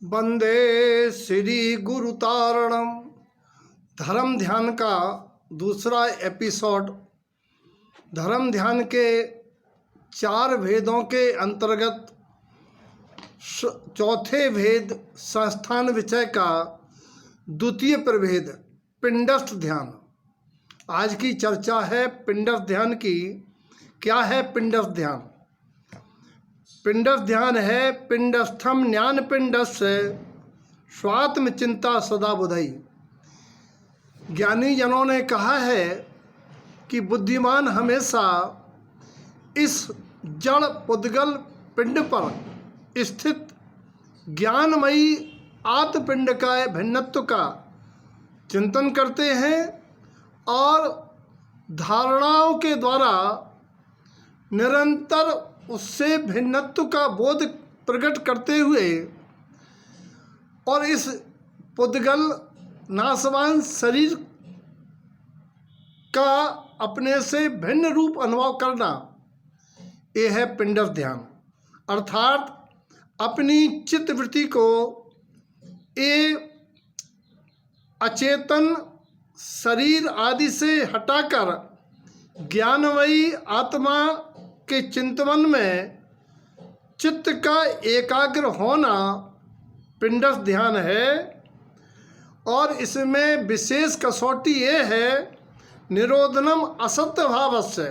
वंदे श्री गुरु तारणम। धर्म ध्यान का दूसरा एपिसोड। धर्म ध्यान के 4 भेदों के अंतर्गत चौथे भेद संस्थान विषय का द्वितीय प्रभेद पिंडस्थ ध्यान। आज की चर्चा है पिंडस्थ ध्यान की। क्या है पिंडस्थ ध्यान? पिंडस्थ ध्यान है पिंडस्थम ज्ञान पिंडस्य स्वात्म चिंता सदा बुधई। ज्ञानी जनों ने कहा है कि बुद्धिमान हमेशा इस जड़ उद्गल पिंड पर स्थित ज्ञानमयी आत्मपिंड का भिन्नत्व का चिंतन करते हैं और धारणाओं के द्वारा निरंतर उससे भिन्नत्व का बोध प्रकट करते हुए और इस पुद्गल नाशवान शरीर का अपने से भिन्न रूप अनुभव करना, यह है पिंडस्थ ध्यान। अर्थात अपनी चित्तवृत्ति को ये अचेतन शरीर आदि से हटाकर ज्ञानमयी आत्मा के चिंतन में चित्त का एकाग्र होना पिंडस्थ ध्यान है। और इसमें विशेष कसौटी ये है निरोधनम असत्य भावस्य।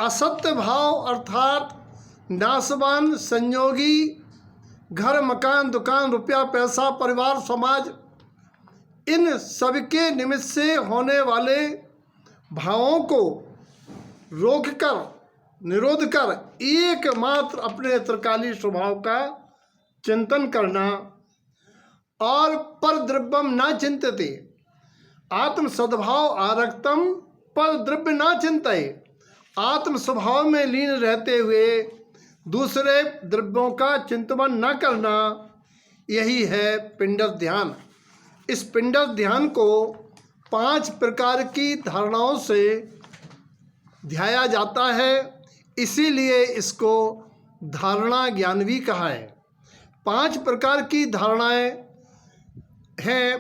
असत्य भाव अर्थात नाशवान संयोगी घर मकान दुकान रुपया पैसा परिवार समाज इन सबके निमित्त से होने वाले भावों को रोककर निरोध कर एकमात्र अपने त्रिकाली स्वभाव का चिंतन करना। और पर द्रव्यम न चिंतते आत्म सद्भाव आरक्तम पर द्रव्य न चिंतये। आत्म स्वभाव में लीन रहते हुए दूसरे द्रव्यों का चिंतन न करना, यही है पिंडस्थ ध्यान। इस पिंडस्थ ध्यान को 5 प्रकार की धारणाओं से ध्याया जाता है, इसीलिए इसको धारणा ज्ञान भी कहा है। 5 प्रकार की धारणाएं हैं।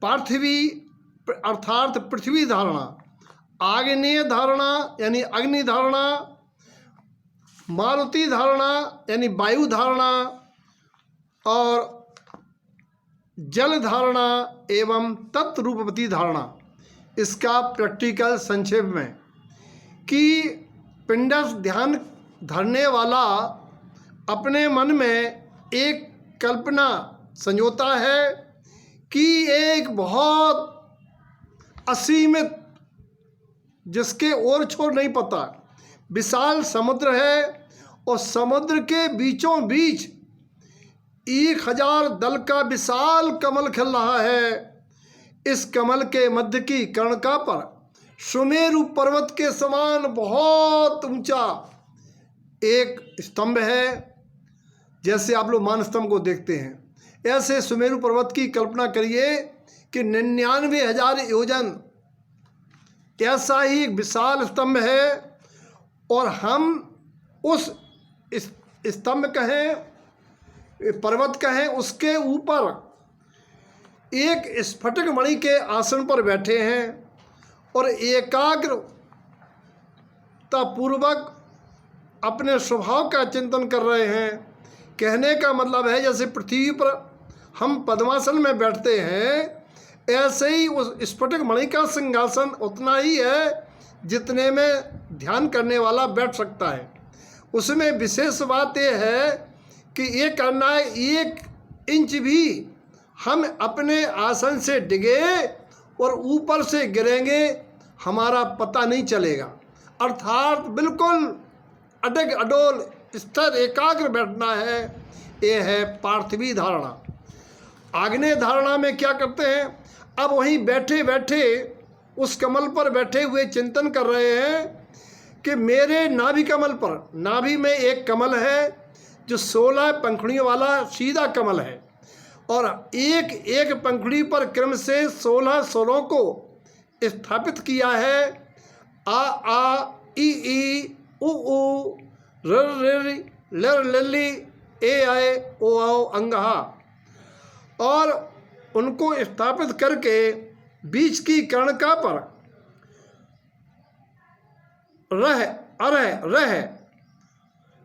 पार्थिवी अर्थात पृथ्वी धारणा, आग्नेय धारणा यानी अग्नि धारणा, मारुति धारणा यानी वायु धारणा, और जल धारणा एवं तत्रूपवती धारणा। इसका प्रैक्टिकल संक्षेप में कि पिंडस्थ ध्यान धरने वाला अपने मन में एक कल्पना संजोता है कि एक बहुत असीमित, जिसके ओर छोर नहीं पता, विशाल समुद्र है और समुद्र के बीचों बीच 1000 दल का विशाल कमल खिल रहा है। इस कमल के मध्य की कर्णिका पर सुमेरु पर्वत के समान बहुत ऊंचा एक स्तंभ है। जैसे आप लोग मान स्तंभ को देखते हैं, ऐसे सुमेरु पर्वत की कल्पना करिए कि 99,000 योजन ऐसा ही एक विशाल स्तंभ है। और हम उस स्तंभ कहें, पर्वत कहें, उसके ऊपर एक स्फटिक मणि के आसन पर बैठे हैं और एकाग्रता पूर्वक अपने स्वभाव का चिंतन कर रहे हैं। कहने का मतलब है जैसे पृथ्वी पर हम पद्मासन में बैठते हैं, ऐसे ही उस स्फटिक मणि का सिंहासन उतना ही है जितने में ध्यान करने वाला बैठ सकता है। उसमें विशेष बात यह है कि ये करना है 1 इंच भी हम अपने आसन से डिगे और ऊपर से गिरेंगे हमारा पता नहीं चलेगा। अर्थात बिल्कुल अडग अडोल स्थिर एकाग्र बैठना है। ये है पार्थिवी धारणा। आग्नेय धारणा में क्या करते हैं? अब वहीं बैठे बैठे उस कमल पर बैठे हुए चिंतन कर रहे हैं कि मेरे नाभि कमल पर, नाभि में एक कमल है जो 16 पंखुड़ियों वाला सीधा कमल है और एक एक पंखुड़ी पर क्रम से 16 स्वरों को स्थापित किया है। आ आ ई ई उ र र लर लल्ली ए आए ओ आओ अंगहा। और उनको स्थापित करके बीच की कर्णिका पर रह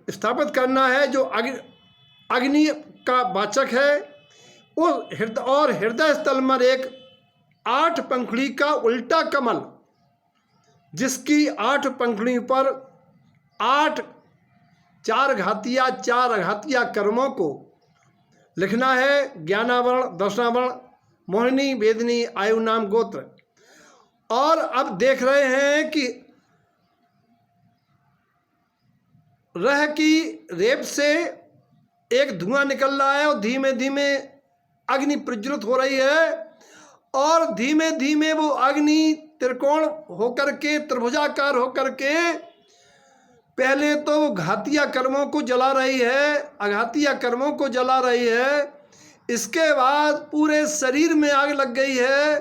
स्थापित करना है, जो अग्नि का वाचक है। और हृदय स्थल में एक 8 पंखुड़ी का उल्टा कमल, जिसकी 8 पंखुड़ी पर 8 4 आघातिया कर्मों को लिखना है। ज्ञानावरण, दर्शनावरण, मोहिनी, वेदिनी, आयु, नाम, गोत्र। और अब देख रहे हैं कि रह की रेप से एक धुआं निकल रहा है और धीमे धीमे अग्नि प्रज्वलित हो रही है, और धीमे धीमे वो अग्नि त्रिकोण होकर के, त्रिभुजाकार होकर के पहले तो घातिया कर्मों को जला रही है, अघातिया कर्मों को जला रही है। इसके बाद पूरे शरीर में आग लग गई है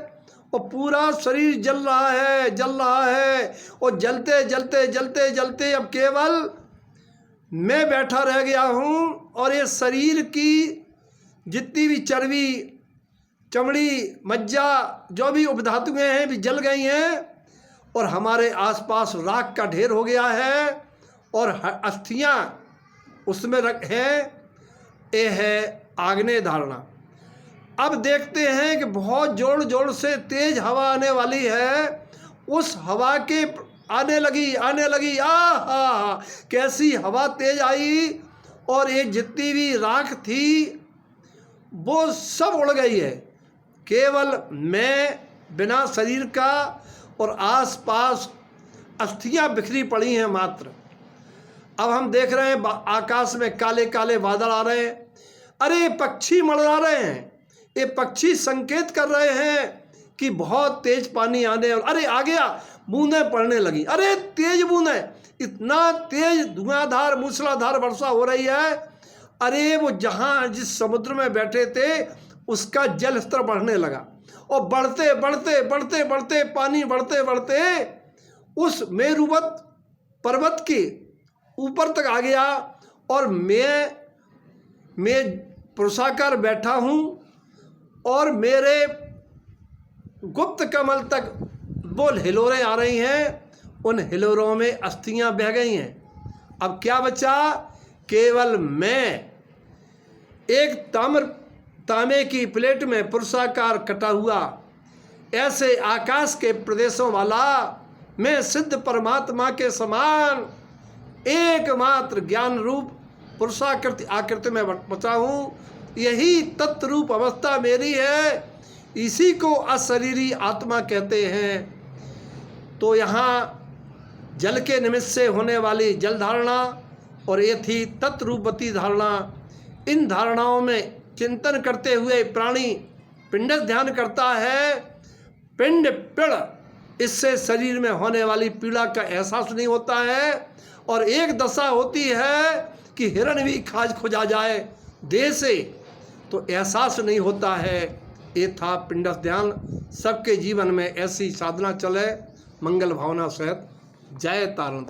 और पूरा शरीर जल रहा है और जलते जलते जलते जलते अब केवल मैं बैठा रह गया हूँ, और ये शरीर की जितनी भी चर्बी, चमड़ी, मज्जा, जो भी उपधातुएं हैं भी जल गई हैं, और हमारे आसपास राख का ढेर हो गया है और अस्थियां उसमें हैं। ये है आग्नेय धारणा। अब देखते हैं कि बहुत जोर जोर से तेज हवा आने वाली है। उस हवा के आने लगी आहा, कैसी हवा तेज आई, और ये जितनी भी राख थी वो सब उड़ गई है। केवल मैं बिना शरीर का, और आसपास अस्थियां बिखरी पड़ी हैं मात्र। अब हम देख रहे हैं आकाश में काले काले बादल आ रहे हैं। अरे ये पक्षी मंडरा रहे हैं, ये पक्षी संकेत कर रहे हैं कि बहुत तेज पानी आने, और अरे आ गया, बूंदें पड़ने लगी। अरे तेज बूंदें, इतना तेज धुआंधार मूसलाधार वर्षा हो रही है। अरे वो जहाँ जिस समुद्र में बैठे थे उसका जल स्तर बढ़ने लगा, और बढ़ते बढ़ते बढ़ते बढ़ते पानी बढ़ते बढ़ते उस मेरुवत पर्वत के ऊपर तक आ गया, और मैं पुरुषाकार बैठा हूँ, और मेरे गुप्त कमल तक वो हिलोरें आ रही हैं। उन हिलोरों में अस्थियां बह गई हैं। अब क्या बचा? केवल मैं एक तांबे की प्लेट में पुरुषाकार कटा हुआ, ऐसे आकाश के प्रदेशों वाला मैं सिद्ध परमात्मा के समान एकमात्र ज्ञान रूप पुरुषाकृति आकृति में बचा हूँ। यही तत्रूप अवस्था मेरी है, इसी को अशरीरी आत्मा कहते हैं। तो यहाँ जल के निमित्त से होने वाली जल धारणा, और ये थी तत्रूपवती धारणा। इन धारणाओं में चिंतन करते हुए प्राणी पिंड ध्यान करता है। पिंड पीड़, इससे शरीर में होने वाली पीड़ा का एहसास नहीं होता है, और एक दशा होती है कि हिरण भी खाज खुजा जाए देह से, तो एहसास नहीं होता है। ये था पिंडस्थ ध्यान। सबके जीवन में ऐसी साधना चले। मंगल भावना सहित। जय तारण।